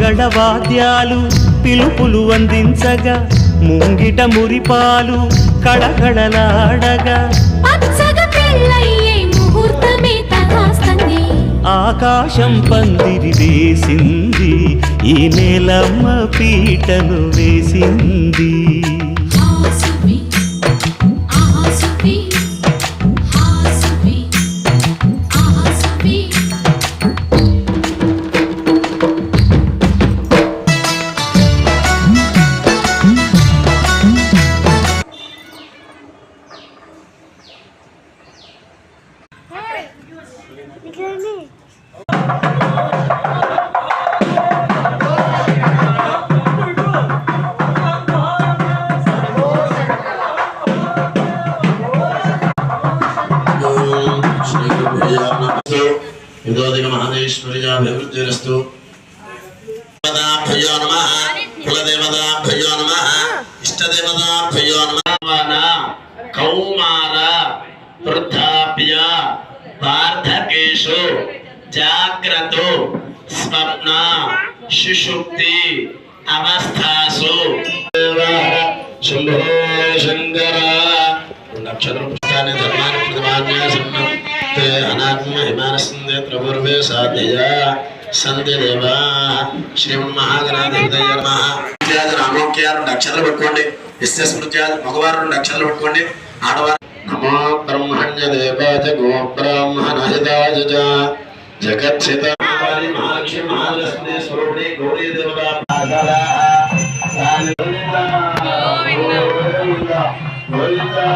మంగళ వాద్యాలు పిలుపులు అందించగా ముంగిట మురిపాలు కళకళలాడగా ఆకాశం పందిరి వేసింది ఈ నేలమ్మ పీటను వేసింది महादेश्वर्याभिवृद्धिरस्तु देवताभ्यो नमः कुलदेवताभ्यो नमः इष्टदेवताभ्यो नमः कौमार वृद्धाप्य वार्धकेषु जाग्रतो स्वप्न सुषुप्ति अवस्थासु शंभो शंकर नक्षत्र पुष्टानि धर्मानि प्रतिमान्य सम्मते अनात्म हिमानस्ते प्रपूर्वे साध्यया संते देवा श्रीमन् महागणाधिपतये नमः इत्यादि नामोक्यार नक्षत्र पట్టుకోండి इस्य स्मृत्यादि मगवार नक्षत्र पట్టుకోండి आडवार नमो ब्रह्मण्य देवाय गो ब्राह्मणहिताय च जगत्सित काली महालक्ष्मी महालक्ष्मी स्वरूपिणी गौरी देवता गोविंदा गोविंदा